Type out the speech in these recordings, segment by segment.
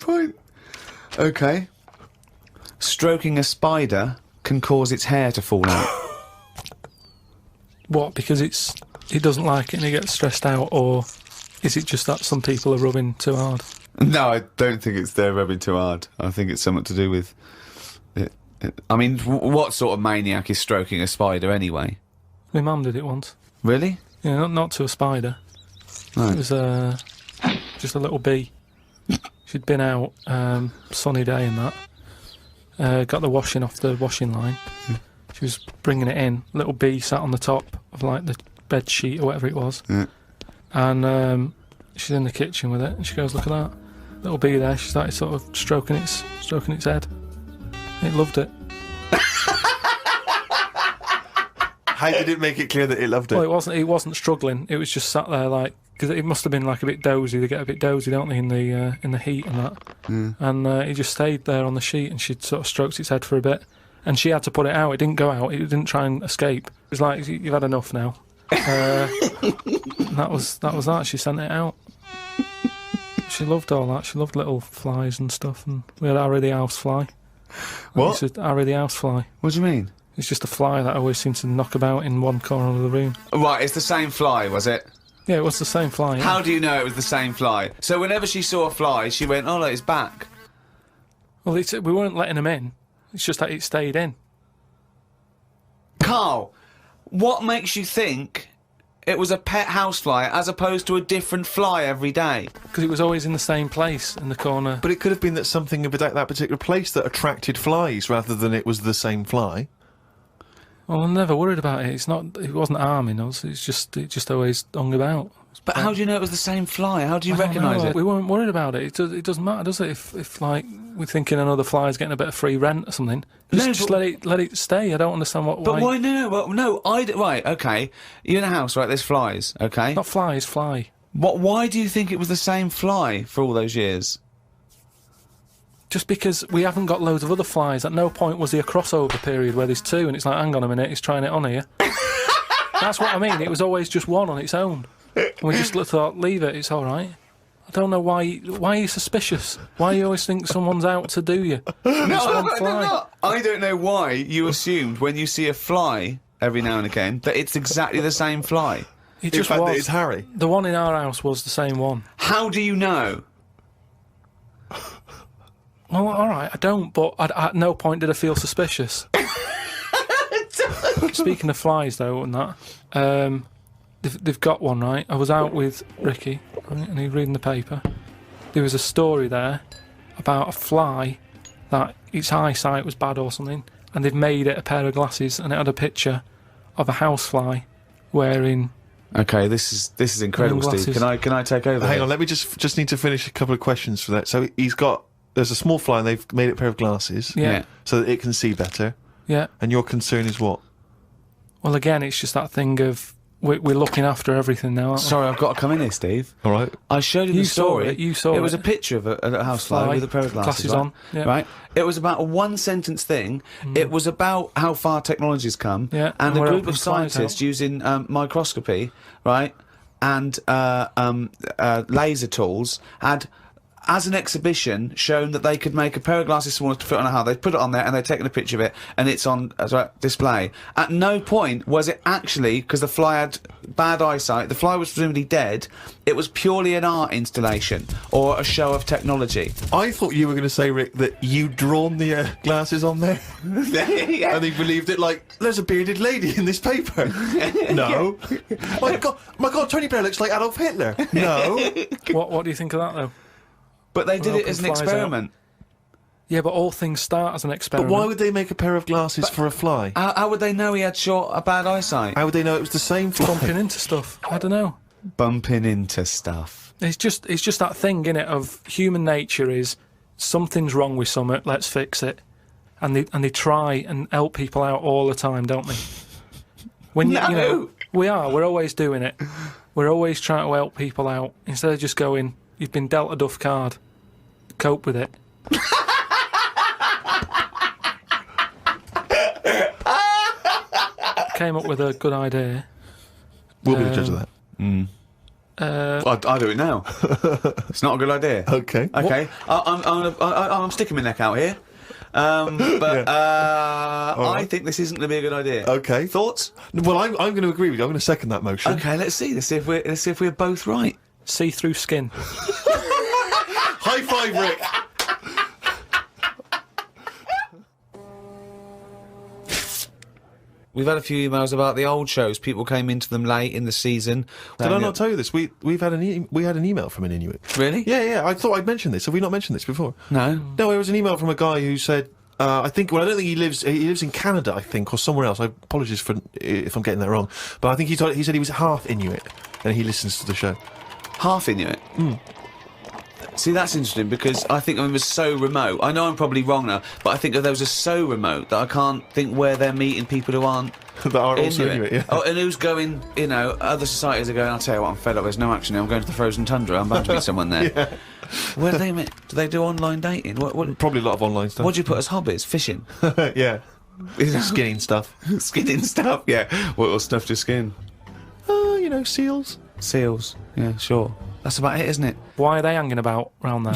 point. Okay. Stroking a spider can cause its hair to fall out. What, because it doesn't like it and it gets stressed out, or is it just that some people are rubbing too hard? No, I don't think it's they're rubbing too hard. I think it's something to do with it. I mean, what sort of maniac is stroking a spider anyway? My mum did it once. Really? Yeah, not to a spider. Right. It was just a little bee. She'd been out, sunny day and that. Got the washing off the washing line. She was bringing it in. Little bee sat on the top of like the bed sheet or whatever it was. Yeah. And she's in the kitchen with it, and she goes, "Look at that little bee there." She started sort of stroking its head. It loved it. How did it make it clear that it loved it? Well, it wasn't struggling. It was just sat there like, because it must have been like a bit dozy. They get a bit dozy, don't they, in the heat and that. Mm. And it just stayed there on the sheet, and she sort of stroked its head for a bit, and she had to put it out. It didn't go out. It didn't try and escape. It was like, "You've had enough now." That was that. She sent it out. She loved all that. She loved little flies and stuff. And we had Harry the housefly. What? Harry the housefly. What do you mean? It's just a fly that always seems to knock about in one corner of the room. Right, it's the same fly, was it? Yeah, it was the same fly. Yeah. How do you know it was the same fly? So whenever she saw a fly, she went, "Oh, look, it's back." Well, we weren't letting him in. It's just that it stayed in. Carl, what makes you think it was a pet housefly as opposed to a different fly every day? Because it was always in the same place in the corner. But it could have been that something about that particular place that attracted flies rather than it was the same fly. Well, I'm never worried about it. It wasn't harming us. It just always hung about. But how do you know it was the same fly? How do you I don't recognise know. it? We weren't worried about it. It doesn't matter, does it? If like we're thinking another fly's getting a bit of free rent or something, just let it stay. I don't understand why. But why? No. Right, okay. You're in a house, right? There's flies, okay? Not flies, fly. Why do you think it was the same fly for all those years? Just because we haven't got loads of other flies. At no point was there a crossover period where there's two, and it's like, hang on a minute, he's trying it on here. That's what I mean. It was always just one on its own. And we just thought, leave it, it's all right. I don't know why are you suspicious? Why you always think someone's out to do you? No, I don't know why you assumed when you see a fly every now and again that it's exactly the same fly. It In just fact, was. that it's Harry. The one in our house was the same one. How do you know? Well, all right, I don't, but at no point did I feel suspicious. Speaking of flies, though, and that, they've got one, right? I was out with Ricky, right, and he was reading the paper. There was a story there about a fly that its eyesight was bad or something, and they've made it a pair of glasses, and it had a picture of a housefly wearing. Okay, this is incredible, Steve. Can I take over? Hang on, let me just need to finish a couple of questions for that. So there's a small fly and they've made it a pair of glasses. Yeah. So that it can see better. Yeah. And your concern is what? Well, again, it's just that thing of we're looking after everything now, aren't we? Sorry, I've got to come in here, Steve. All right. I showed you the story. You saw it. It was a picture of a housefly with a pair of glasses right? on. Yeah. Right. It was about a one-sentence thing. It was about how far technology's come. Yeah. And a we're group helping of flies scientists out. using microscopy, right, and laser tools had, as an exhibition, shown that they could make a pair of glasses smaller to fit on a hat. They'd put it on there and they'd taken a picture of it and it's on display. At no point was it actually, because the fly had bad eyesight, the fly was presumably dead, it was purely an art installation or a show of technology. I thought you were going to say, Rick, that you'd drawn the glasses on there. Yeah. And they believed it like, there's a bearded lady in this paper. No. my God, Tony Blair looks like Adolf Hitler. No. What do you think of that, though? But they did Well, it as an flies out. experiment. Yeah, but all things start as an But experiment. why would they make a pair of glasses for a fly? How would they know he had bad eyesight? How would they know it was the same fly? bumping into stuff? I don't know. Bumping into stuff. It's just that thing, innit, of human nature is something's wrong with something, let's fix it. And they try and help people out all the time, don't they? When you know, we're always doing it. We're always trying to help people out instead of just going, you've been dealt a duff card, cope with it. Came up with a good idea. We'll be the judge of that. I'll do it now. It's not a good idea. Okay. Okay. I'm sticking my neck out here. I think this isn't going to be a good idea. Okay. Thoughts? Well, I'm going to agree with you. I'm going to second that motion. Okay, let's see. Let's see if we're both right. See-through skin. High five, Rick. We've had a few emails about the old shows. People came into them late in the season. Did I not tell you this? We had an email from an Inuit. Really? Yeah. I thought I'd mentioned this. Have we not mentioned this before? No. No, it was an email from a guy who said, I don't think he lives in Canada, I think, or somewhere else. I apologise if I'm getting that wrong. But I think he said he was half Inuit and he listens to the show. Half Inuit? See, that's interesting because I think it was so remote. I know I'm probably wrong now, but I think that those are so remote that I can't think where they're meeting people who aren't that are also Inuit, yeah. Oh, and who's going, other societies are going, I'll tell you what, I'm fed up, there's no action here, I'm going to the frozen tundra, I'm bound to meet someone there. Yeah. Where do they meet? Do they do online dating? What, Probably a lot of online stuff. what do you put as hobbies? Fishing? Yeah. Skinning stuff. Skinning stuff, yeah. What stuff to skin? Seals. Seals, yeah, sure. That's about it, isn't it? Why are they hanging about round there?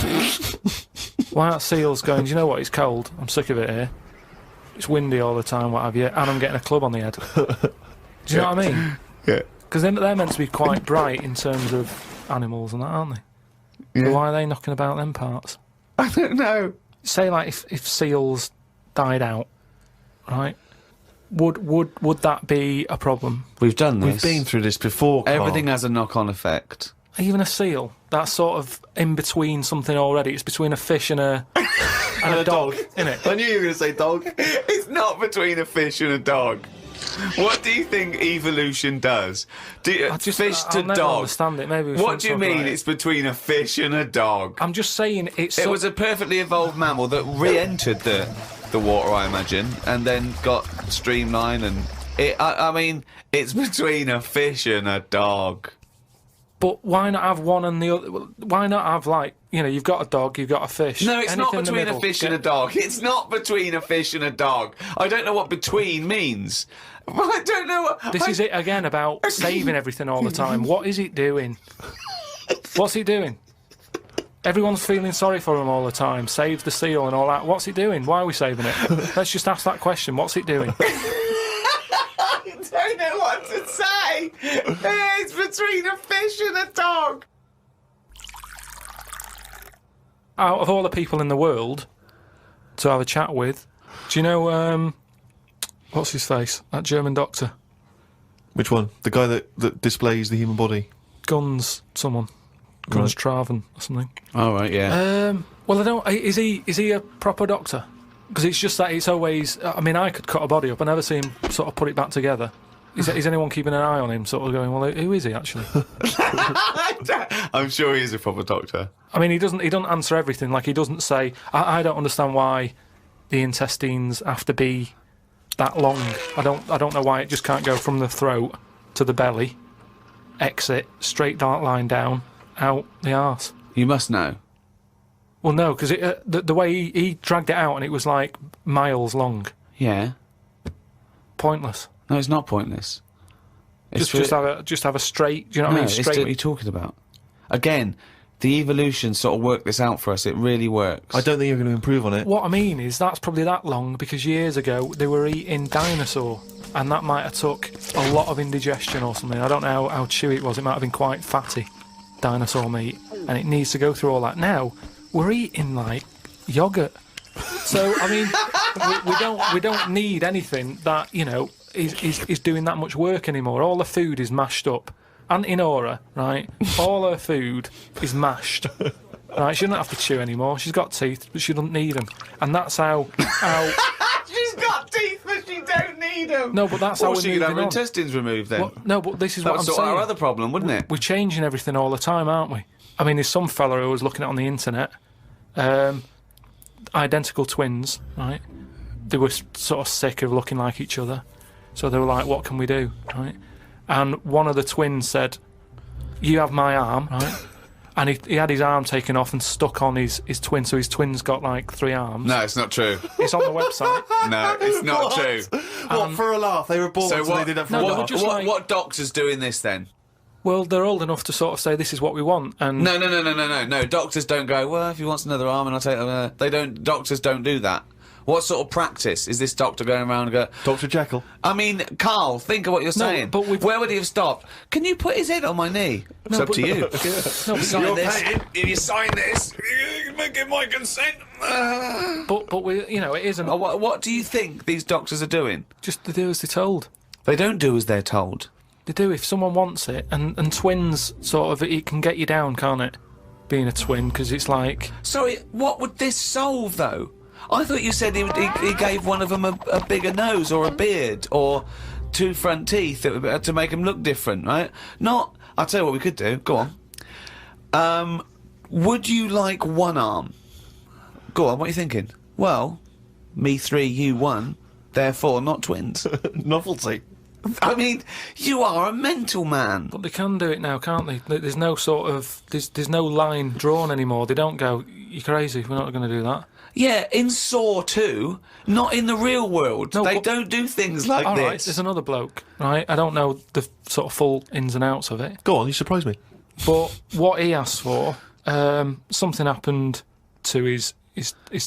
Why aren't seals going, do you know what, it's cold, I'm sick of it here. It's windy all the time, what have you, and I'm getting a club on the head. Do you know what I mean? Yeah. Because they're meant to be quite bright in terms of animals and that, aren't they? Yeah. So why are they knocking about them parts? I don't know. Say, like, if seals died out, right, would that be a problem? We've done this. We've been through this before, Carl. Everything has a knock-on effect. Even a seal, that's sort of in between something already. It's between a fish and a dog, isn't it? I knew you were going to say dog. It's not between a fish and a dog. What do you think evolution does? Fish I'll to never dog. Understand it. Maybe we What shouldn't do you talk mean about it. it's between a fish and a dog? I'm just saying It was a perfectly evolved mammal that re-entered the water, I imagine, and then got streamlined. And I mean, it's between a fish and a dog. But why not have one and the other? Why not have, like, you've got a dog, you've got a fish. No, it's not Anything in the between a middle. fish and a dog. It's not between a fish and a dog. I don't know what between means. I don't know what... This is it again about saving everything all the time. What is it doing? What's it doing? Everyone's feeling sorry for him all the time. Save the seal and all that. What's it doing? Why are we saving it? Let's just ask that question. What's it doing? I don't know what to say. It's between a fish and a dog. Out of all the people in the world to have a chat with, do you know, what's his face? That German doctor. Which one? The guy that displays the human body? Guns Traven or something. Oh, right, yeah. Well, I don't. Is he a proper doctor? Because it's just that it's always. I mean, I could cut a body up. I never see him sort of put it back together. Is anyone keeping an eye on him? Sort of going, well, who is he actually? I'm sure he is a proper doctor. I mean, he doesn't answer everything. Like, he doesn't say. I don't understand why the intestines have to be that long. I don't know why it just can't go from the throat to the belly, exit straight dark line down, out the arse. You must know. Well, no, because the way he dragged it out and it was like miles long. Yeah. Pointless. No, it's not pointless. Just have a straight. Do you know what I mean? It's Straight. what are you talking about? Again, the evolution sort of worked this out for us. It really works. I don't think you're going to improve on it. What I mean is that's probably that long because years ago they were eating dinosaur, and that might have took a lot of indigestion or something. I don't know how chewy it was. It might have been quite fatty, dinosaur meat, and it needs to go through all that. Now we're eating like yogurt. So I mean, we don't need anything that is doing that much work anymore. All the food is mashed up. Auntie Nora, right? All her food is mashed. Right? She doesn't have to chew anymore. She's got teeth, but she doesn't need them. And that's how She's got teeth, but she don't need them. No, but that's how we're she could moving have her on. intestines removed then. Well, no, but this is that what would I'm sort saying. our other problem, wouldn't it? We're changing everything all the time, aren't we? I mean, there's some fella who was looking at on the internet, identical twins, right? They were sort of sick of looking like each other, so they were like, "What can we do?" Right? And one of the twins said, "You have my arm," right? And he had his arm taken off and stuck on his twin, so his twin's got like 3 arms. No, it's not true. It's on the website. No, it's not true. What, for a laugh? They were born, so what, they did that for no, a no, laugh. just like- what doctor's doing this then? Well, they're old enough to sort of say this is what we want, and No. Doctors don't go, well, if he wants another arm, and I'll take. They don't. Doctors don't do that. What sort of practice is this doctor going around and go? Dr. Jekyll. I mean, Carl, think of what you're saying. but where would he have stopped? Can you put his head on my knee? It's up to you. No, Sign this. If you sign this, you give my consent. but we, you know, it isn't. What do you think these doctors are doing? Just to do as they're told. They don't do as they're told. They do if someone wants it, and twins sort of it can get you down, can't it? Being a twin, because it's like. Sorry, what would this solve though? I thought you said he gave one of them a bigger nose or a beard or 2 front teeth to make him look different, right? Not. I'll tell you what we could do. Go on. Would you like one arm? Go on. What are you thinking? Well, me 3, you 1. Therefore, not twins. Novelty. I mean, you are a mental man. But they can do it now, can't they? There's no sort of there's no line drawn anymore. They don't go, "You're crazy. We're not going to do that." Yeah, in Saw 2, not in the real world. No, they but- don't do things like All this. right, there's another bloke, right? I don't know the sort of full ins and outs of it, Go on, you surprised me. but what he asked for, something happened to his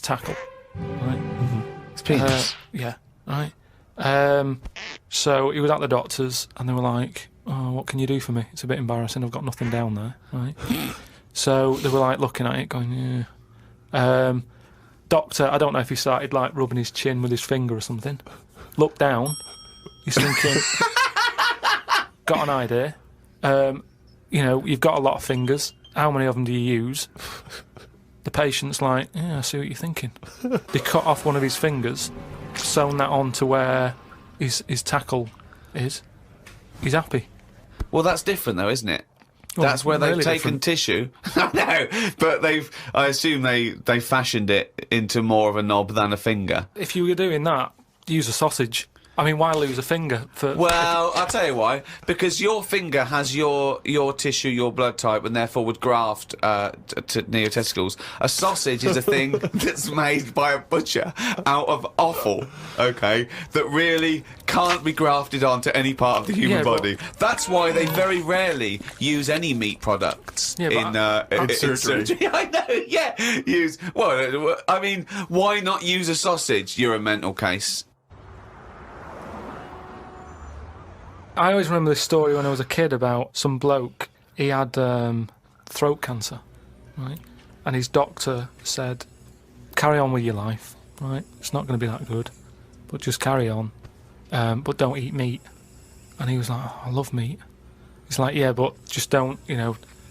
tackle, right? It's penis. Yeah, right. So he was at the doctor's, and they were like, "Oh, what can you do for me? It's a bit embarrassing. I've got nothing down there." Right. So they were like looking at it, going, "Yeah." Doctor, I don't know if he started like rubbing his chin with his finger or something. Looked down. He's thinking, got an idea. You know, you've got a lot of fingers. How many of them do you use? The patient's like, yeah, I see what you're thinking. They cut off one of his fingers, sewn that on to where his tackle is. He's happy. Well, that's different though, isn't it? Well, That's where they've really taken different. tissue. I know, but I assume they fashioned it into more of a knob than a finger. If you were doing that, use a sausage. I mean, why lose a finger for? Well, I'll tell you why. Because your finger has your tissue, your blood type, and therefore would graft near your testicles. A sausage is a thing that's made by a butcher out of offal, okay, that really can't be grafted onto any part of the human Yeah, but- body. That's why they very rarely use any meat products Yeah, in surgery. surgery. I know, yeah. Well, I mean, why not use a sausage? You're a mental case. I always remember this story when I was a kid about some bloke. He had throat cancer, right? And his doctor said, "Carry on with your life, right? It's not going to be that good, but just carry on. But don't eat meat." And he was like, "Oh, I love meat." He's like, "Yeah, but just don't,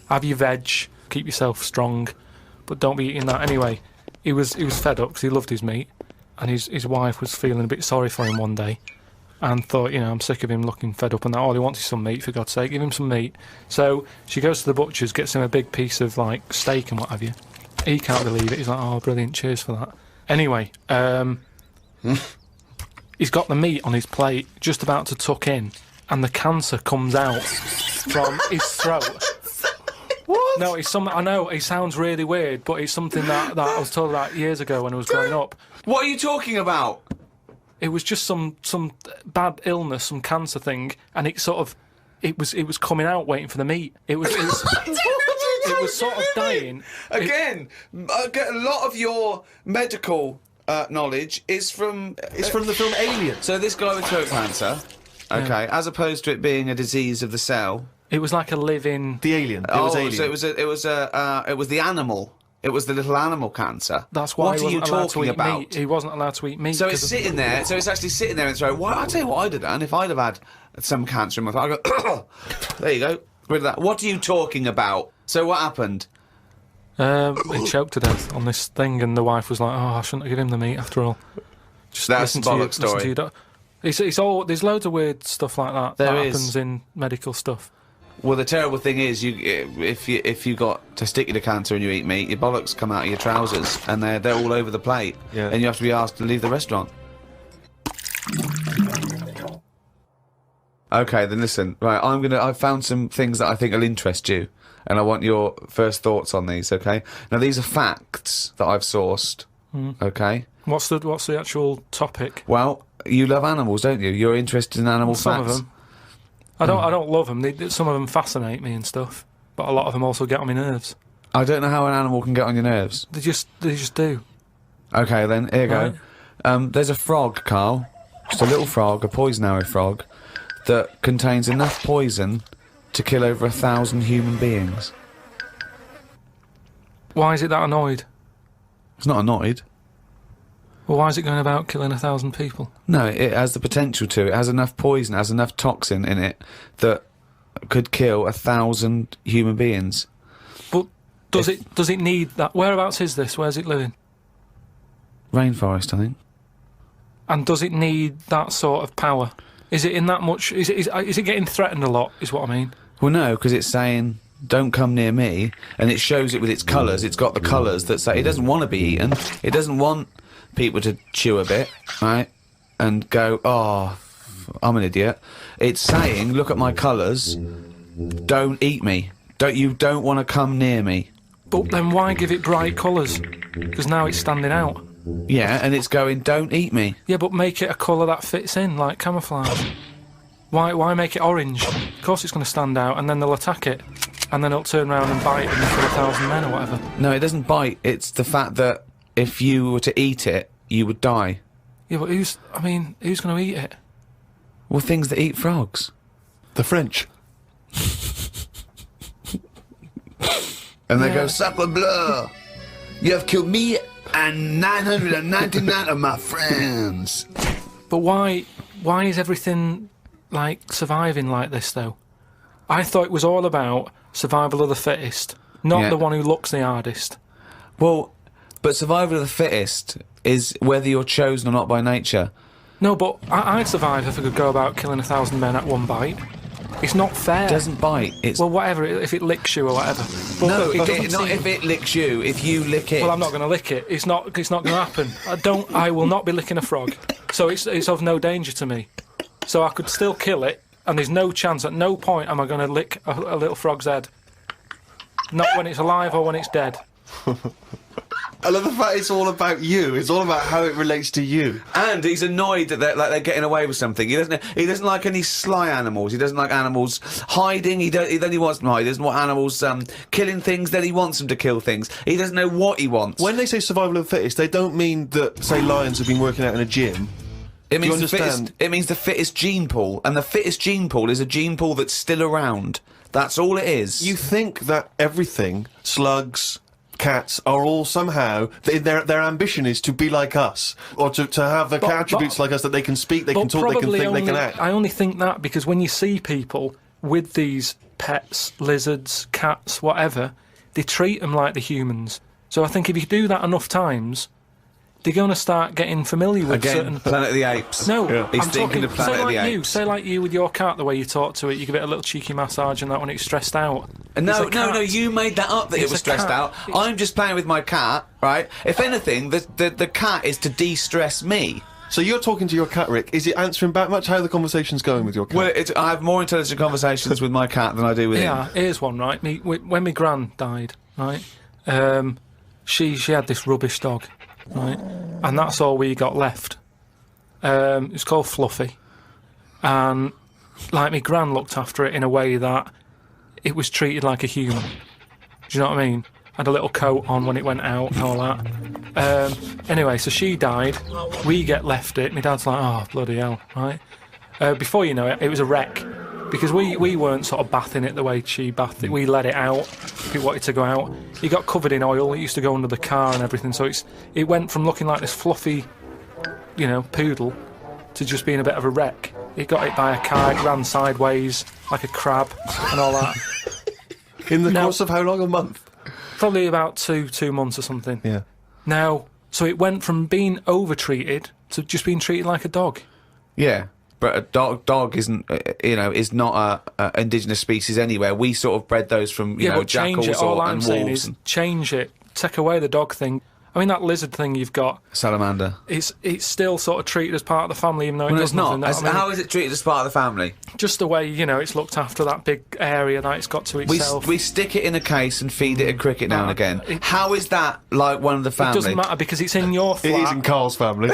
have your veg, keep yourself strong, but don't be eating that." Anyway, he was fed up because he loved his meat, and his wife was feeling a bit sorry for him one day. And thought, I'm sick of him looking fed up and that. All he wants is some meat, for God's sake. Give him some meat. So she goes to the butcher's, gets him a big piece of, like, steak and what have you. He can't believe it. He's like, "Oh, brilliant, cheers for that." Anyway, he's got the meat on his plate, just about to tuck in, and the cancer comes out from his throat. What? No, it's something, I know, it sounds really weird, but it's something that I was told about years ago when I was growing up. What are you talking about? It was just some bad illness, some cancer thing, and it sort of, it was coming out waiting for the meat. It was sort of dying. Again, a lot of your medical knowledge is from It's from the film Alien. So this guy with throat cancer, okay, as opposed to it being a disease of the cell. It was like a living. The Alien. It was Alien. So it was the animal. It was the little animal cancer. That's why What he are you wasn't allowed to talking eat about? meat. He wasn't allowed to eat meat. So it's 'cause of- sitting there. So it's actually sitting there in its throat. Well, I'll tell you what I'd have done if I'd have had some cancer in my throat. I go, there you go, rid of that. What are you talking about? So what happened? He choked to death on this thing, and the wife was like, "Oh, I shouldn't have given him the meat after all." Just That's listen the to your- bollock story. listen to your doc- It's all. There's loads of weird stuff like that There that is. happens in medical stuff. Well, the terrible thing is, if you got testicular cancer and you eat meat, your bollocks come out of your trousers and they're all over the plate, Yeah. and you have to be asked to leave the restaurant. Okay, then listen. Right, I've found some things that I think will interest you, and I want your first thoughts on these. Okay, now these are facts that I've sourced. Okay. What's the actual topic? Well, you love animals, don't you? You're interested in animal Some facts. of them. I don't love them. Some of them fascinate me and stuff, but a lot of them also get on my nerves. I don't know how an animal can get on your nerves. They just do. Okay, then, here you Right. go. There's a frog, Carl. Just a little frog, a poison arrow frog, that contains enough poison to kill over 1,000 human beings. Why is it that annoyed? It's not annoyed. Well, why is it going about killing 1,000 people? No, it has the potential to. It has enough poison, it has enough toxin in it that could kill 1,000 human beings. But does it need that? Whereabouts is this? Where's it living? Rainforest, I think. And does it need that sort of power? Is it in that much? Is it getting threatened a lot? Is what I mean. Well, no, because it's saying, don't come near me, and it shows it with its colours. It's got the colours that say it doesn't want to be eaten. It doesn't want people to chew a bit, right, and go, oh, I'm an idiot. It's saying, look at my colours, don't eat me. Don't want to come near me. But then why give it bright colours? Because now it's standing out. Yeah, and it's going, don't eat me. Yeah, but make it a colour that fits in, like camouflage. Why make it orange? Of course it's going to stand out, and then they'll attack it. And then it'll turn around and bite and kill 1,000 men or whatever. No, it doesn't bite. It's the fact that if you were to eat it, you would die. Yeah, but who's going to eat it? Well, things that eat frogs. The French. And they Yeah. go, sacre bleu! You have killed me and 999 of my friends. But why is everything, like, surviving like this, though? I thought it was all about survival of the fittest, not Yeah. the one who looks the hardest. Well, but survival of the fittest is whether you're chosen or not by nature. No, but I'd survive if I could go about killing 1,000 men at one bite. It's not fair. It doesn't bite. It's Well, whatever, if it licks you or whatever. But no, look, it doesn't not seem- if it licks you. If you lick it. Well, I'm not going to lick it. It's not going to happen. I will not be licking a frog. So it's of no danger to me. So I could still kill it, and there's no chance, at no point am I going to lick a little frog's head. Not when it's alive or when it's dead. I love the fact it's all about you. It's all about how it relates to you. And he's annoyed that they're getting away with something. He doesn't like any sly animals. He doesn't like animals hiding. Then he wants them to hide. He doesn't want animals killing things. Then he wants them to kill things. He doesn't know what he wants. When they say survival of the fittest, they don't mean that, say, lions have been working out in a gym. It Do you means the fittest. understand? It means the fittest gene pool, and the fittest gene pool is a gene pool that's still around. That's all it is. You think that everything, slugs, cats, are all somehow, their ambition is to be like us, or to have the attributes like us, that they can speak, they can But talk, they can probably think, they can only- act. I only think that because when you see people with these pets, lizards, cats, whatever, they treat them like the humans. So I think if you do that enough times, they're going to start getting familiar with Again, certain... Planet of the Apes. No, Yeah. He's I'm thinking talking, of Planet say of the like Apes. Say like you with your cat, the way you talk to it, you give it a little cheeky massage and that when it's stressed out. No, It's a no, cat. you made that up that it It's was a stressed cat. out. I'm just playing with my cat, right? If anything, the cat is to de-stress me. So you're talking to your cat, Rick. Is it answering back much? How are the conversation's going with your cat? Well, I have more intelligent conversations with my cat than I do with him. Yeah, here's one, right? When my gran died, right, she had this rubbish dog, right, and that's all we got left. It was called Fluffy, and like my gran looked after it in a way that it was treated like a human. Do you know what I mean? Had a little coat on when it went out and all that. Anyway, so she died. We get left it. My dad's like, oh, bloody hell, right? Before you know it, it was a wreck. Because we weren't sort of bathing it the way she bathed it. We let it out if it wanted to go out. It got covered in oil. It used to go under the car and everything. So it went from looking like this fluffy, poodle to just being a bit of a wreck. It got hit by a car. It ran sideways like a crab and all that. In the Now- course of how long? A month? Probably about two months or something. Yeah. Now, so it went from being over-treated to just being treated like a dog. Yeah, but a dog isn't, is not a indigenous species anywhere. We sort of bred those from, But change jackals it. All I'm and saying wolves is and change it. Take away the dog thing. I mean, that lizard thing you've got, salamander. it's still sort of treated as part of the family, even though it Well, does it's not. nothing. That- I mean, How is it treated as part of the family? just the way, it's looked after, that big area that it's got to We itself. we stick it in a case and feed it a cricket now and again. it- How is that like one of the it family? doesn't matter because it's in your It is flat. in Carl's family.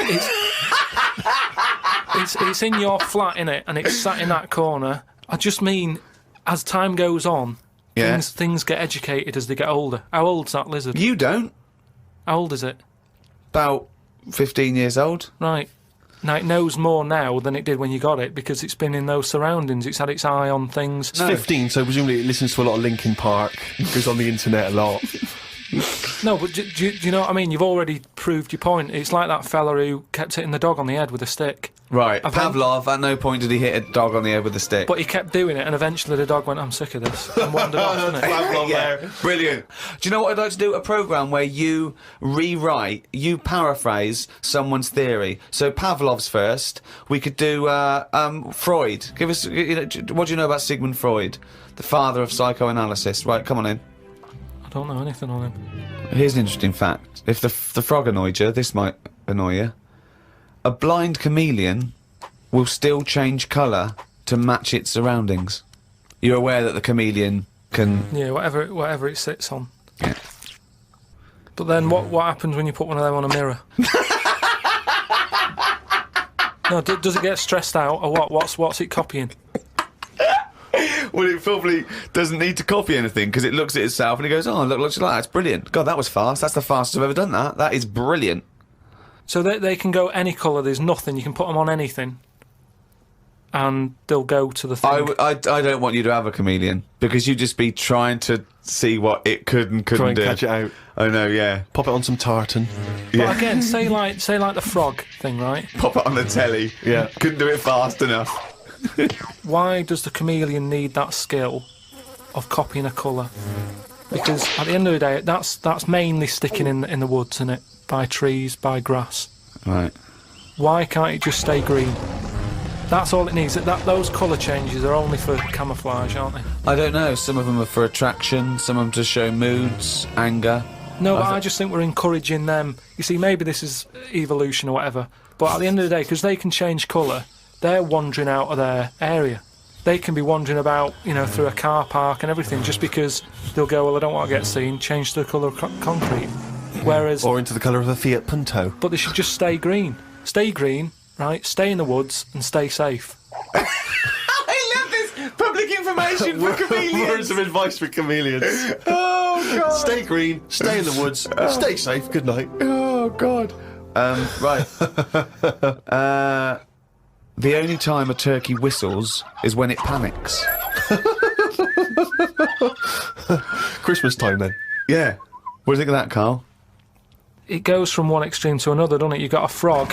It's in your flat, innit? And it's sat in that corner, I just mean, as time goes on, Yeah. things get educated as they get older. How old's that lizard? You don't. How old is it? About 15 years old. Right. Now, it knows more now than it did when you got it because it's been in those surroundings. It's had its eye on things. It's 15, so presumably it listens to a lot of Linkin Park, goes on the internet a lot. No, but do you know what I mean? You've already proved your point. It's like that fella who kept hitting the dog on the head with a stick. Right. I think- Pavlov, at no point did he hit a dog on the head with a stick. But he kept doing it, and eventually the dog went, I'm sick of this, and wandered off, didn't it? Pavlov there. Brilliant. Do you know what I'd like to do? A programme where you you paraphrase someone's theory. So Pavlov's first. We could do Freud. Give us, what do you know about Sigmund Freud, the father of psychoanalysis? Right, come on in. I don't know anything on him. Here's an interesting fact. If the frog annoyed you, this might annoy you. A blind chameleon will still change colour to match its surroundings. You're aware that the chameleon can... Yeah, whatever it sits on. Yeah. But then what happens when you put one of them on a mirror? No, does it get stressed out, or what? What's it copying? Well, it probably doesn't need to copy anything because it looks at itself and it goes, oh, look, looks like that. It's brilliant. God, that was fast. That's the fastest I've ever done that. That is brilliant. So they can go any colour, there's nothing, you can put them on anything, and they'll go to the thing. I don't want you to have a chameleon because you'd just be trying to see what it could and couldn't Try and do. catch it out. I know, yeah. Pop it on some tartan. But again, say like the frog thing, right? Pop it on the telly. Yeah. Couldn't do it fast enough. Why does the chameleon need that skill of copying a colour? Because at the end of the day, that's mainly sticking in the woods, isn't it? By trees, by grass. Right. Why can't it just stay green? That's all it needs. Those colour changes are only for camouflage, aren't they? I don't know. Some of them are for attraction. Some of them to show moods, anger. No, but I just think we're encouraging them. You see, maybe this is evolution or whatever, but at the end of the day, because they can change colour, they're wandering out of their area. They can be wandering about, through a car park and everything, just because they'll go, well, I don't want to get seen, change the colour of concrete. Whereas... Or into the colour of a Fiat Punto. But they should just stay green. Stay green, right? Stay in the woods and stay safe. I love this public information for chameleons. Words of advice for chameleons. Oh, God. Stay green, stay in the woods, stay safe, good night. Oh, God. Right. The only time a turkey whistles is when it panics. Christmas time then. Yeah. What do you think of that, Carl? It goes from one extreme to another, doesn't it? You've got a frog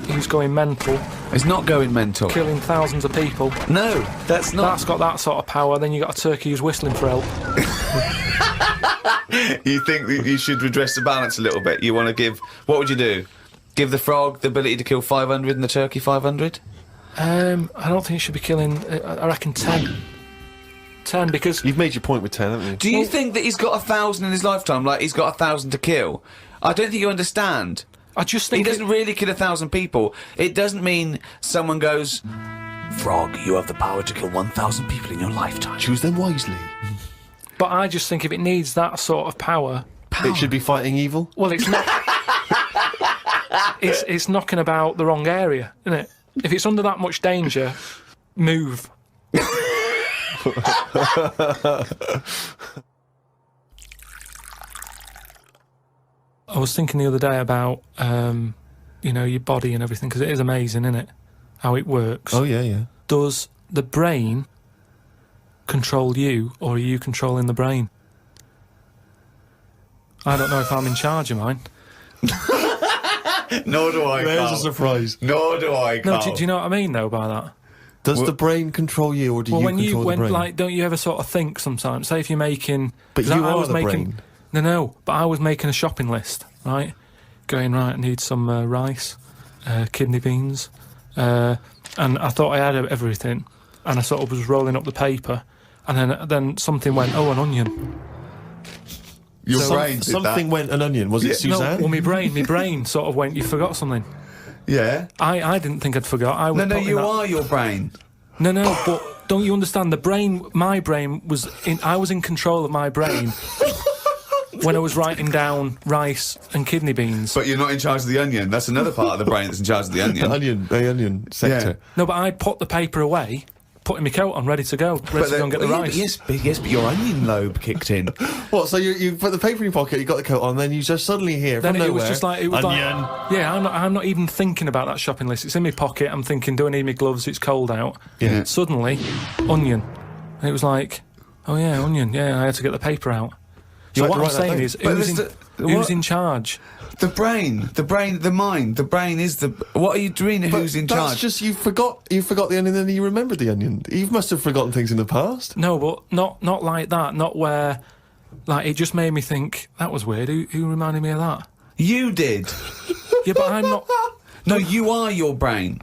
who's going mental, It's not going mental. killing thousands of people. No, that's not. That's got that sort of power. Then you've got a turkey who's whistling for help. You think that you should redress the balance a little bit? You want to give... What would you do? Give the frog the ability to kill 500 and the turkey 500? I don't think it should be killing... I reckon 10. 10, because... You've made your point with 10, haven't you? Do you think that he's got 1,000 in his lifetime, like he's got 1,000 to kill? I don't think you understand. I just He think... doesn't really kill 1,000 people. It doesn't mean someone goes, Frog, you have the power to kill 1,000 people in your lifetime. Choose them wisely. But I just think if it needs that sort of power... It should be fighting evil. Well, it's not... it's knocking about the wrong area, isn't it? If it's under that much danger, move. I was thinking the other day about, your body and everything, because it is amazing, isn't it? How it works. Oh, yeah, yeah. Does the brain control you, or are you controlling the brain? I don't know if I'm in charge of mine. Nor do I, There's a surprise. Nor do I, No, do you know what I mean, though, by that? Does the brain control you, or do you control the brain? Don't you ever sort of think sometimes? Say if you're making, But 'cause you I are was the making, brain. No, but I was making a shopping list, right? Going right, I need some rice, kidney beans, and I thought I had everything, and I sort of was rolling up the paper, and then something went, oh, an onion. Your brain did Something that. went an onion. Was it Suzanne? No, well, my brain sort of went, you forgot something. Yeah. I didn't think I'd forgot. I was No, putting you that- are your brain. No, but don't you understand? My brain was I was in control of my brain when I was writing down rice and kidney beans. But you're not in charge of the onion. That's another part of the brain that's in charge of the onion. The onion sector. No, but I'd put the paper away, putting my coat on, ready to go and get the rice. Yes, but your onion lobe kicked in. What? So you put the paper in your pocket, you got the coat on, then you just suddenly hear Then from it nowhere, was just like onion. Yeah, I'm not even thinking about that shopping list. It's in my pocket. I'm thinking, do I need my gloves? It's cold out. Yeah. Suddenly, onion. And it was like, oh yeah, onion. Yeah, I had to get the paper out. So had what to I'm write that saying down. is, But who's in charge? The brain, the mind, the brain is the. What are you doing? Who's in That's charge? just you forgot the onion, and then you remembered the onion. You must have forgotten things in the past. No, but not like that. Not where, like, it just made me think that was weird. Who reminded me of that? You did. Yeah, but I'm not. No, you are your brain.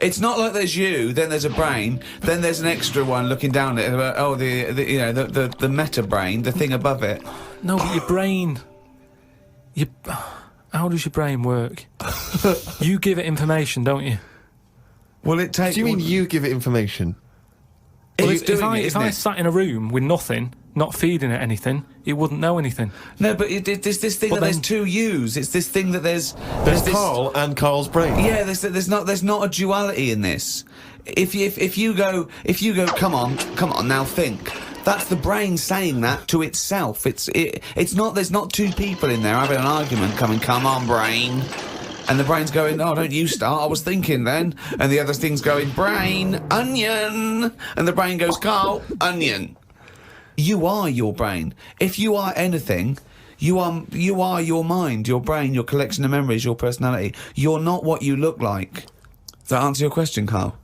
It's not like there's you, then there's a brain, then there's an extra one looking down at it. Oh, the meta brain, the thing above it. No, but your brain. How does your brain work? You give it information, don't you? Well, it takes. Do you mean you give it information? Well, It's doing it, if isn't I it? sat in a room with nothing, not feeding it anything, it wouldn't know anything. No, but there's this thing But that there's then- two yous. It's this thing that there's There's this, Carl and Carl's brain. Yeah, there's not a duality in this. If you go, come on, now think. That's the brain saying that to itself. It's not. There's not two people in there having an argument. Come on, brain. And the brain's going, oh, don't you start, I was thinking then. And the other thing's going, brain, onion. And the brain goes, Carl, onion. You are your brain. If you are anything, you are your mind, your brain, your collection of memories, your personality. You're not what you look like. Does that answer your question, Carl?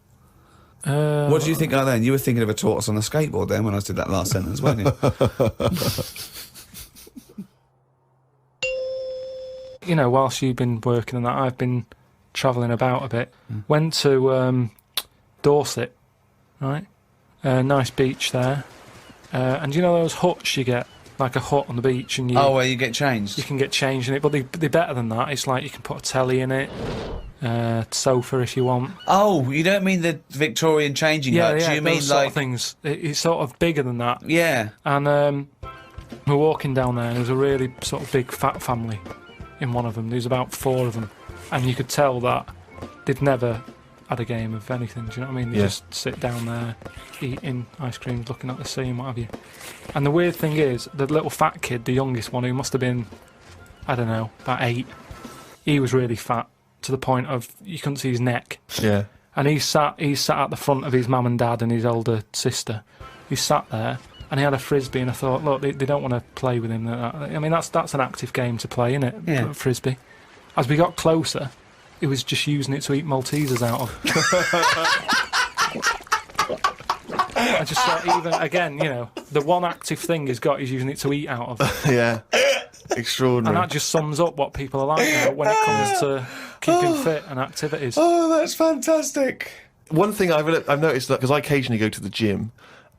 What do you think of then? You were thinking of a tortoise on a skateboard then when I did that last sentence, weren't you? You know, whilst you've been working on that, I've been travelling about a bit. Went to Dorset, right? Nice beach there. And you know those huts you get? Like a hut on the beach, and Where you get changed? you can get changed in it, but they're better than that. It's like you can put a telly in it, sofa if you want. Oh, you don't mean the Victorian changing hut? Yeah, You mean those sort like of things. It's sort of bigger than that. Yeah. And we're walking down there, and there was a really sort of big fat family in one of them. There was about 4 of them, and you could tell that they'd never had a game of anything. Do you know what I mean? They just sit down there, eating ice cream, looking at the sea and what have you. And the weird thing is, the little fat kid, the youngest one, who must have been, I don't know, about 8, he was really fat to the point of you couldn't see his neck. Yeah. And he sat at the front of his mum and dad and his older sister. He sat there and he had a frisbee, and I thought, look, they don't want to play with him. I mean, that's an active game to play, isn't it? Yeah. Frisbee. As we got closer, he was just using it to eat Maltesers out of. I just thought, even again, you know, the one active thing he's got, he's using it to eat out of. Yeah. And Extraordinary. that just sums up what people are like now when it comes to keeping fit and activities. Oh, that's fantastic. One thing I've noticed, that because I occasionally go to the gym,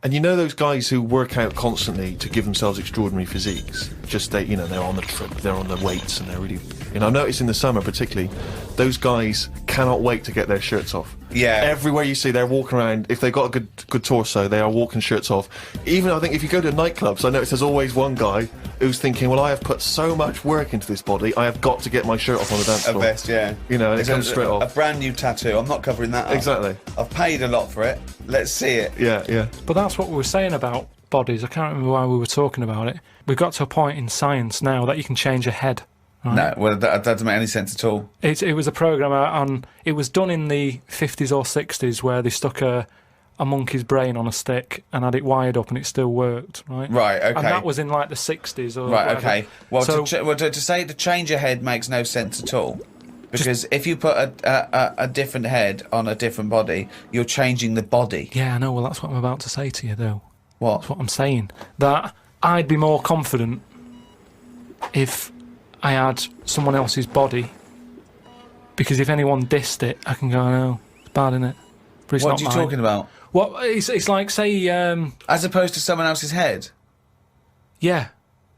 and you know those guys who work out constantly to give themselves extraordinary physiques. Just they're on the trip, they're on the weights, and they're really. I've noticed in the summer particularly, those guys cannot wait to get their shirts off. Yeah. Everywhere you see, they're walking around. If they've got a good torso, they are walking shirts off. Even I think if you go to nightclubs, I notice there's always one guy who's thinking, well, I have put so much work into this body, I have got to get my shirt off on the dance floor. A vest, yeah. You know, and It's it comes straight a off. brand new tattoo. I'm not covering that up. Exactly. I've paid a lot for it. Let's see it. Yeah. But that's what we were saying about bodies. I can't remember why we were talking about it. We've got to a point in science now that you can change a head. Right? No, well, that doesn't make any sense at all. It was a program on. It was done in the 50s or 60s where they stuck a monkey's brain on a stick and had it wired up and it still worked. Right. Right. Okay. And that was in like the 60s or Right. whatever. Okay. Well, So- to say to change a head makes no sense at all. Because if you put a different head on a different body, you're changing the body. Yeah, I know. Well, that's what I'm about to say to you, though. What? That's what I'm saying. That I'd be more confident if I had someone else's body, because if anyone dissed it, I can go, no, it's bad, innit? But it's What not are you mine. talking about? Well, it's like, say, As opposed to someone else's head? yeah.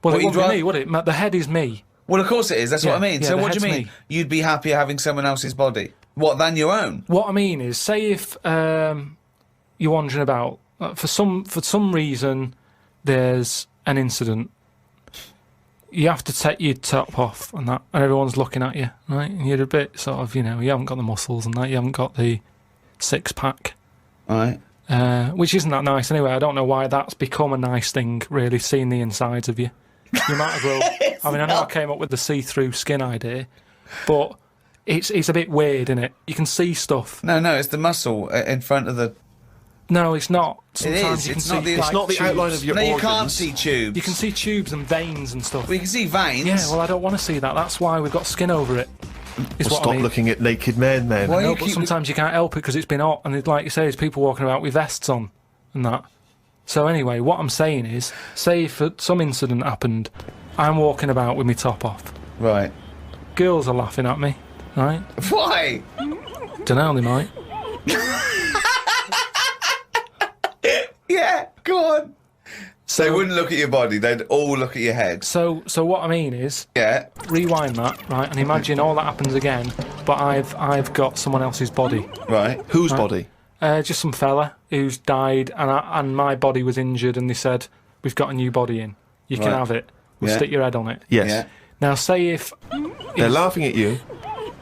Well, What, it you'd wouldn't be rather- me, would it? The head is me. Well, of course it is. That's what I mean. Yeah, So the what do you head's mean? me. You'd be happier having someone else's body? What, than your own? What I mean is, say if you're wandering about, for some reason, there's an incident. You have to take your top off and that, and everyone's looking at you, right? And you're a bit sort of, you haven't got the muscles and that, you haven't got the 6-pack. Right. Which isn't that nice anyway. I don't know why that's become a nice thing, really, seeing the insides of you. You might as well... I mean, I know I came up with the see-through skin idea, but it's a bit weird, isn't it? You can see stuff. No, it's the muscle in front of the... No, it's not. It is. It's not the outline of your No, you organs. can't see tubes. You can see tubes and veins and stuff. Well, you can see veins. Yeah, well, I don't want to see that. That's why we've got skin over it. Is what Stop I mean. looking at naked men, then. Why No, you but keep sometimes you can't help it because it's been hot, and like you say, there's people walking about with vests on and that. So anyway, what I'm saying is, say if some incident happened, I'm walking about with my top off. Right. Girls are laughing at me, right? Why? Dunno, they might. Yeah, go on. So they wouldn't look at your body, they'd all look at your head. So what I mean is, Yeah. rewind that, right, and imagine all that happens again, but I've got someone else's body. Right. Whose body? Just some fella who's died, and my body was injured, and they said, we've got a new body in. You can Right. have it. We'll Yeah. stick your head on it. Yes. Yeah. Now, say if... They're laughing at you.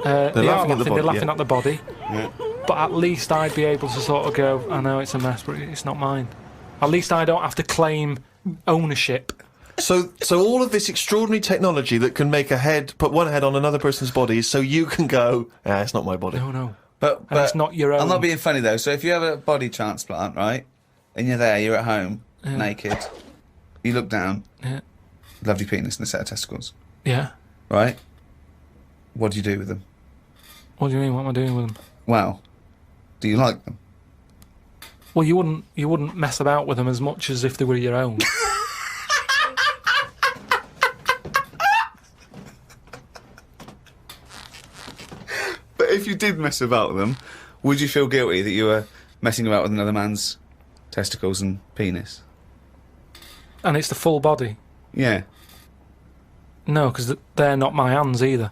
They are laughing at the they're body, laughing yeah. at the body. Yeah. But at least I'd be able to sort of go, I know it's a mess, but it's not mine. At least I don't have to claim ownership. So all of this extraordinary technology that can make put one head on another person's body, is so you can go, it's not my body. No. But And it's not your own. I'm not being funny though. So if you have a body transplant, right, and you're there, you're at home, naked, you look down, Yeah. lovely penis and a set of testicles, Yeah. right? What do you do with them? What do you mean? What am I doing with them? Well, do you like them? Well, you wouldn't mess about with them as much as if they were your own. But if you did mess about with them, would you feel guilty that you were messing about with another man's testicles and penis? And it's the full body. Yeah. No, because they're not my hands either.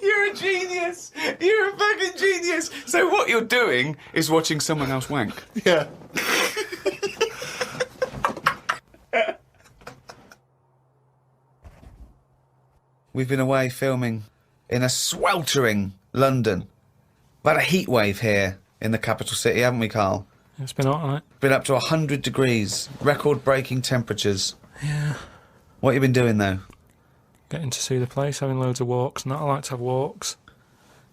You're a genius! You're a fucking genius! So what you're doing is watching someone else wank. Yeah. We've been away filming in a sweltering London. We've had a heat wave here in the capital city, haven't we, Carl? It's been hot, hasn't it? Been up to 100 degrees, record-breaking temperatures. Yeah. What have you been doing, though? Getting to see the place, having loads of walks, and that. I like to have walks.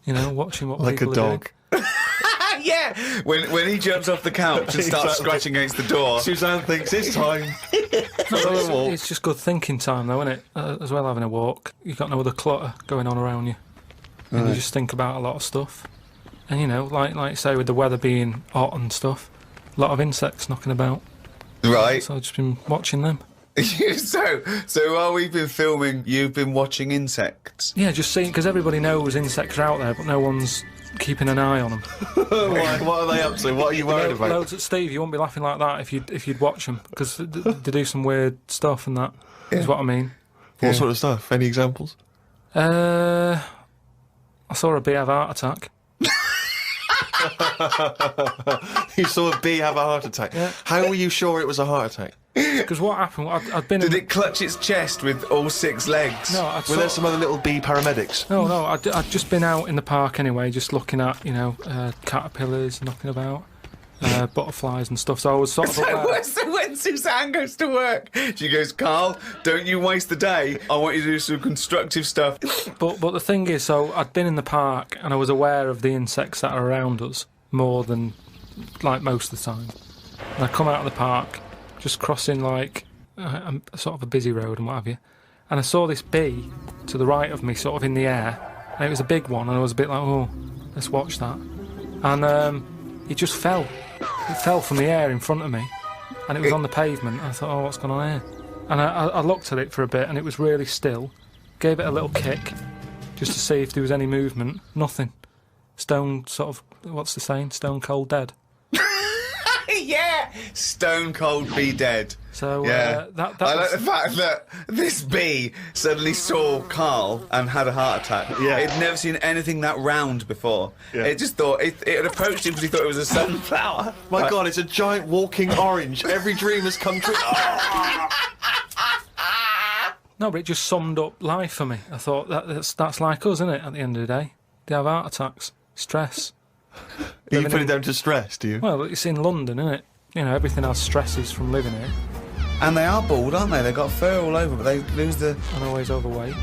You know, watching what Like a people are doing. dog. Yeah! When he jumps off the couch and starts Exactly. scratching against the door. Suzanne thinks it's time. It's just good thinking time, though, isn't it? As well, having a walk. You've got no other clutter going on around you. And you just think about a lot of stuff. And, you know, like you say, with the weather being hot and stuff, a lot of insects knocking about. Right. So I've just been watching them. so while we've been filming, you've been watching insects. Yeah, just seeing, because everybody knows insects are out there, but no one's keeping an eye on them. What are they up to? What are you worried about? Loads at Steve, you wouldn't be laughing like that if you'd watch them, because they do some weird stuff and that, is what I mean. What sort of stuff? Any examples? I saw a bee have a heart attack. You saw a bee have a heart attack. Yeah. How were you sure it was a heart attack? Because what happened, I'd been Did in... it clutch its chest with all 6 legs? No, Were there some other little bee paramedics? No, I'd just been out in the park anyway, just looking at, you know, caterpillars knocking about, butterflies and stuff, so I was sort of aware. So when Suzanne goes to work, she goes, Carl, don't you waste the day. I want you to do some constructive stuff. But the thing is, so I'd been in the park and I was aware of the insects that are around us more than, like, most of the time. And I come out of the park, just crossing, like, a sort of a busy road and what have you, and I saw this bee to the right of me, sort of in the air, and it was a big one, and I was a bit like, oh, let's watch that. And it just fell. It fell from the air in front of me, and it was on the pavement. I thought, oh, what's going on here? And I looked at it for a bit, and it was really still. Gave it a little kick, just to see if there was any movement. Nothing. Stone sort of, what's the saying? Stone cold dead. Yeah! Stone cold bee dead. So Yeah. that I like was, the fact that this bee suddenly saw Carl and had a heart attack. Yeah. It'd never seen anything that round before. Yeah. It just thought, it had approached him because he thought it was a sunflower. My God, it's a giant walking orange. Every dream has come true. No, but it just summed up life for me. I thought that's like us, isn't it? At the end of the day, they have heart attacks, stress. You put it down to stress, do you? Well, it's in London, isn't it? You know, everything has stresses from living here. And they are bald, aren't they? They've got fur all over, but they lose the... And always overweight.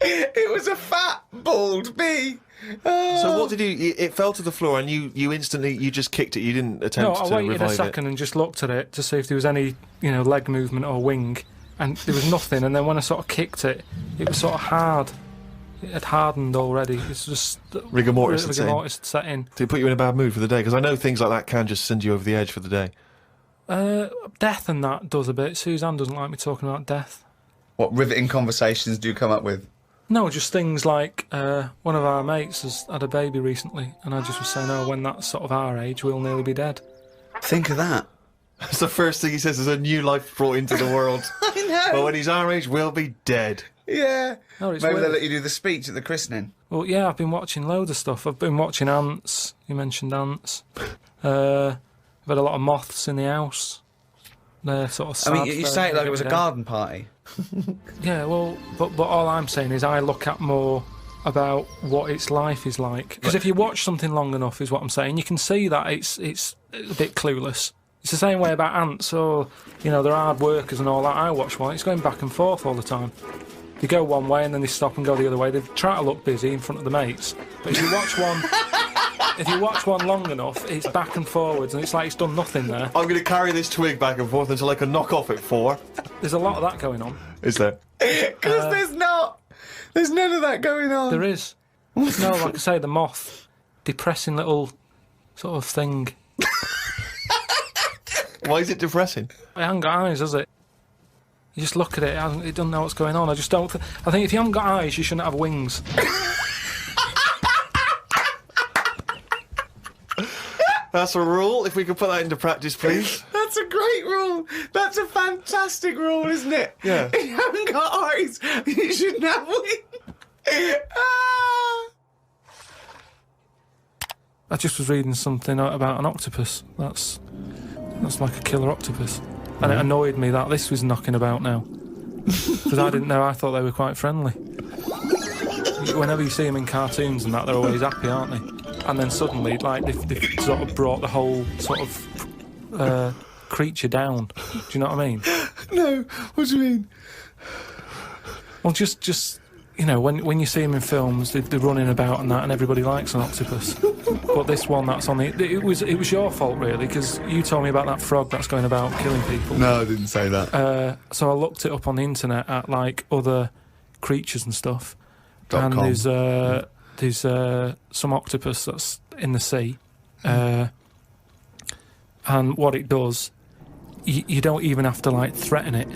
It was a fat, bald bee. So what did you... It fell to the floor and you instantly... You just kicked it. You didn't attempt to revive it. No, I waited a second and just looked at it to see if there was any, leg movement or wing. And there was nothing. And then when I sort of kicked it, it was sort of hard. It had hardened already. It's just... Rigor mortis had set in. Did it put you in a bad mood for the day? Because I know things like that can just send you over the edge for the day. Death and that does a bit. Suzanne doesn't like me talking about death. What riveting conversations do you come up with? No, just things like one of our mates has had a baby recently, and I just was saying, when that's sort of our age, we'll nearly be dead. Think of that. That's the first thing he says, there's a new life brought into the world. I know. But when he's our age, we'll be dead. Yeah. No, it's Maybe weird. they'll let you do the speech at the christening. Well, yeah, I've been watching loads of stuff. I've been watching Ants. You mentioned Ants. I've had a lot of moths in the house. They're sort of sad. I mean, you say it like it was a garden party. Yeah, well, but all I'm saying is I look at more about what its life is like. Because if you watch something long enough, is what I'm saying, you can see that it's a bit clueless. It's the same way about ants, or, they're hard workers and all that. I watch one, it's going back and forth all the time. They go one way and then they stop and go the other way. They try to look busy in front of the mates. But if you watch one long enough, it's back and forwards and it's like it's done nothing there. I'm going to carry this twig back and forth until I can knock off at 4. There's a lot of that going on. Is there? Because there's not. There's none of that going on. There is. No, like I say, the moth. Depressing little sort of thing. Why is it depressing? It hasn't got eyes, has it? You just look at it, it doesn't know what's going on. I just don't... I think if you haven't got eyes, you shouldn't have wings. That's a rule. If we could put that into practice, please. That's a great rule. That's a fantastic rule, isn't it? Yeah. If you haven't got eyes, you shouldn't have wings. I just was reading something about an octopus. That's like a killer octopus. And it annoyed me that this was knocking about now. Because I didn't know, I thought they were quite friendly. Whenever you see them in cartoons and that, they're always happy, aren't they? And then suddenly, like, they've sort of brought the whole sort of creature down. Do you know what I mean? No, what do you mean? Well, just you know, when you see them in films, they're running about and that, and everybody likes an octopus. But this one that's on it was your fault, really, because you told me about that frog that's going about killing people. No, I didn't say that. So I looked it up on the internet at, like, other creatures and stuff. .com. And there's some octopus that's in the sea. And what it does, you don't even have to, like, threaten it.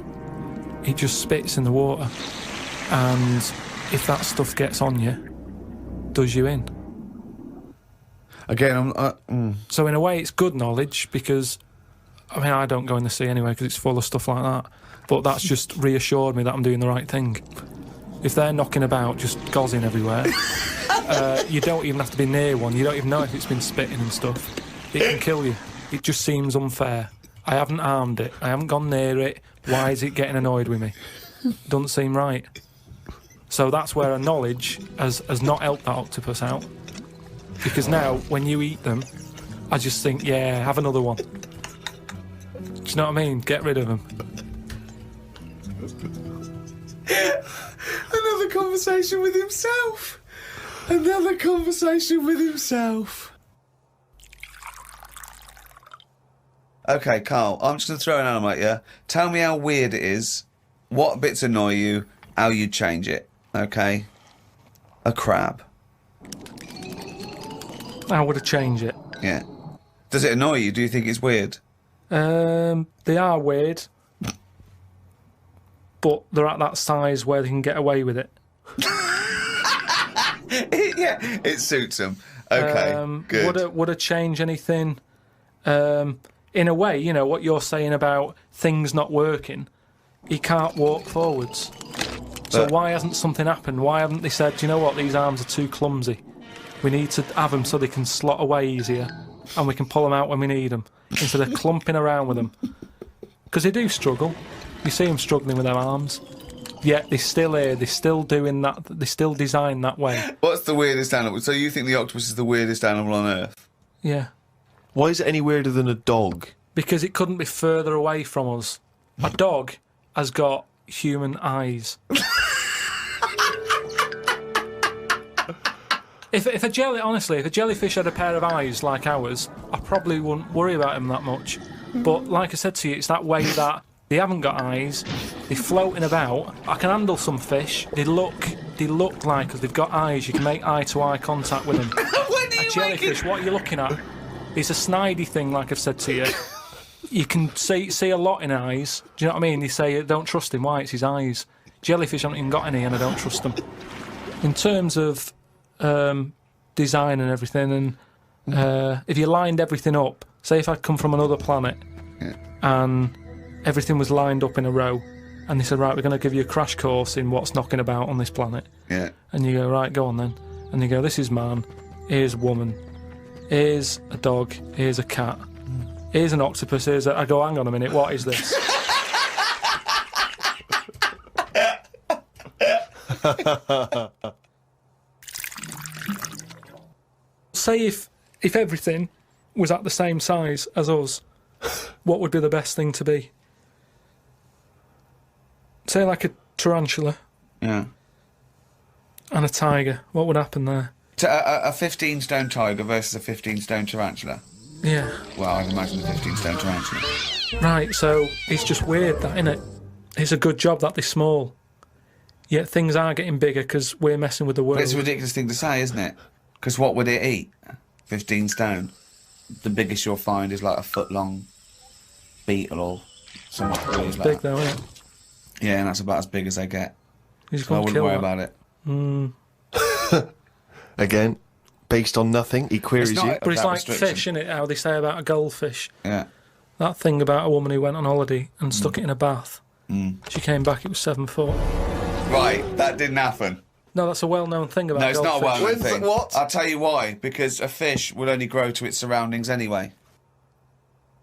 It just spits in the water. And if that stuff gets on you, does you in. Again, So in a way, it's good knowledge because, I mean, I don't go in the sea anyway because it's full of stuff like that. But that's just reassured me that I'm doing the right thing. If they're knocking about, just gozzing everywhere, you don't even have to be near one. You don't even know if it's been spitting and stuff. It can kill you. It just seems unfair. I haven't harmed it. I haven't gone near it. Why is it getting annoyed with me? Doesn't seem right. So that's where a knowledge has not helped that octopus out. Because now, when you eat them, I just think, yeah, have another one. Do you know what I mean? Get rid of them. another conversation with himself. Another conversation with himself. Okay, Carl, I'm just going to throw an animal at you. Tell me how weird it is, what bits annoy you, how you change it. Okay? A crab. How would I change it? Yeah. Does it annoy you? Do you think it's weird? They are weird. But they're at that size where they can get away with it. Yeah, it suits them. Okay, good. Would I change anything? In a way, you know, what you're saying about things not working, he can't walk forwards. So why hasn't something happened? Why haven't they said, do you know what, these arms are too clumsy. We need to have them so they can slot away easier and we can pull them out when we need them, instead of clumping around with them. Because they do struggle. You see them struggling with their arms. Yet they're still here, they're still doing that, they're still designed that way. What's the weirdest animal? So you think the octopus is the weirdest animal on Earth? Yeah. Why is it any weirder than a dog? Because it couldn't be further away from us. A dog has got human eyes. If a jellyfish had a pair of eyes like ours, I probably wouldn't worry about him that much. But like I said to you, it's that way that they haven't got eyes, they're floating about. I can handle some fish. They look like, because they've got eyes, you can make eye-to-eye contact with them. A jellyfish, what are you looking at? It's a snidey thing, like I've said to you. You can see a lot in eyes. Do you know what I mean? They say, don't trust him. Why? It's his eyes. Jellyfish haven't even got any, and I don't trust them. In terms of design and everything, and if you lined everything up, say if I'd come from another planet, and everything was lined up in a row, and they said, right, we're going to give you a crash course in what's knocking about on this planet. Yeah. And you go, right, go on then. And you go, this is man, here's woman, here's a dog, here's a cat, here's an octopus, here's a... I go, hang on a minute, what is this? Say if everything was at the same size as us, what would be the best thing to be? Say like a tarantula. Yeah. And a tiger. What would happen there? A 15-stone tiger versus a 15-stone tarantula. Yeah. Well, I'd imagine the 15-stone tarantula. Right, so it's just weird that, innit? It's a good job that they're small. Yet things are getting bigger because we're messing with the world. But it's a ridiculous thing to say, isn't it? Because what would it eat? 15 stone. The biggest you'll find is like a foot-long beetle or something like that. Big though, isn't it? Yeah, and that's about as big as they get. So I wouldn't worry about it. Again, based on nothing, he queries you. But it's like fish, isn't it? How they say about a goldfish. Yeah. That thing about a woman who went on holiday and stuck it in a bath. She came back, it was 7 foot. Right, that didn't happen. No, that's a well-known thing about goldfish. No, it's not a well-known thing. What? I'll tell you why. Because a fish will only grow to its surroundings anyway.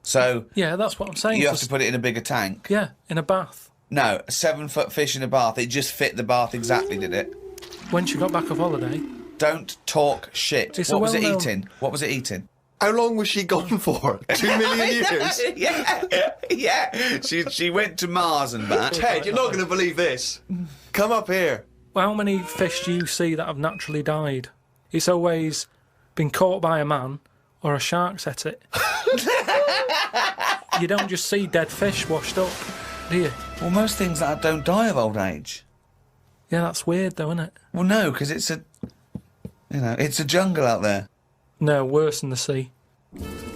So... Yeah, that's what I'm saying. You have to put it in a bigger tank. Yeah, in a bath. No, a 7-foot fish in a bath, it just fit the bath exactly, did it? When she got back off holiday... Don't talk shit. What was it eating? What was it eating? How long was she gone for? 2 million years? Yeah. She went to Mars and back. Ted, you're not going to believe this. Come up here. Well, how many fish do you see that have naturally died? It's always been caught by a man or a shark's at it. You don't just see dead fish washed up, do you? Well, most things that don't die of old age. Yeah, that's weird though, isn't it? Well, no, because it's a... it's a jungle out there. No, worse than the sea.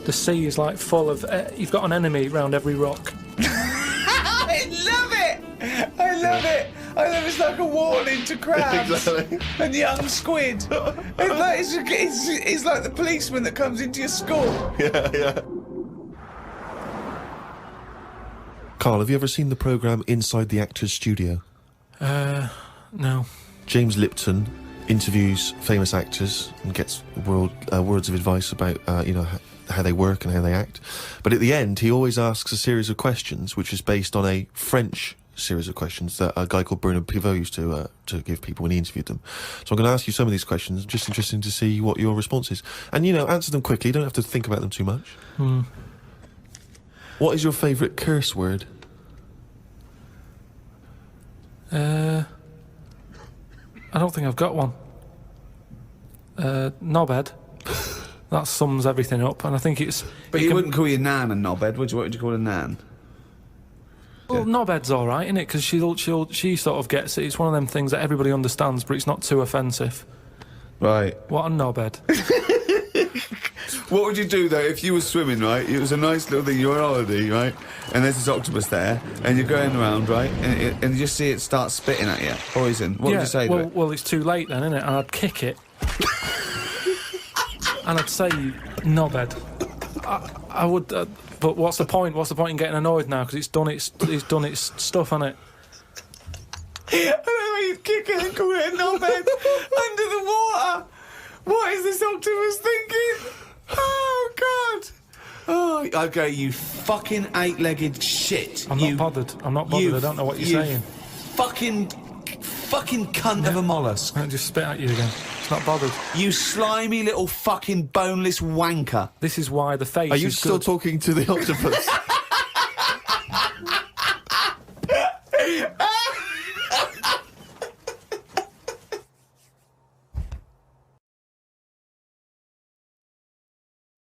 The sea is like full of... you've got an enemy round every rock. I love it! I love it! It's like a warning to crabs Exactly. and young squid. It's like the policeman that comes into your school. Yeah. Carl, have you ever seen the programme Inside the Actors Studio? No. James Lipton interviews famous actors and gets words of advice about, how they work and how they act. But at the end, he always asks a series of questions, which is based on a French series of questions that a guy called Bernard Pivot used to give people when he interviewed them. So I'm going to ask you some of these questions. I'm just interested to see what your response is. And, answer them quickly. You don't have to think about them too much. What is your favourite curse word? I don't think I've got one. Knobhead. That sums everything up, and I think it's... But you wouldn't call your nan a knobhead, would you? What would you call a nan? Well, knobhead's all right, isn't it? Because she sort of gets it. It's one of them things that everybody understands, but it's not too offensive. Right. What a knobhead. What would you do, though, if you were swimming, right? It was a nice little thing, you're on holiday, right? And there's this octopus there, and you're going around, right? And you just see it start spitting at you, poison. What would you say to it? Well, it's too late then, isn't it? And I'd kick it. And I'd say, knobhead. I would... but what's the point? What's the point in getting annoyed now? Because it's done its stuff, hasn't it? I don't know, you'd kick it and call it a knobhead under the water. What is this octopus thinking? Oh, God. Oh, I'd go, you fucking eight-legged shit. I'm not bothered. I don't know what you're saying. Fucking cunt of a mollusk. I'll just spit at you again. It's not bothered. You slimy little fucking boneless wanker. This is why the face Are you is still good. talking to the octopus?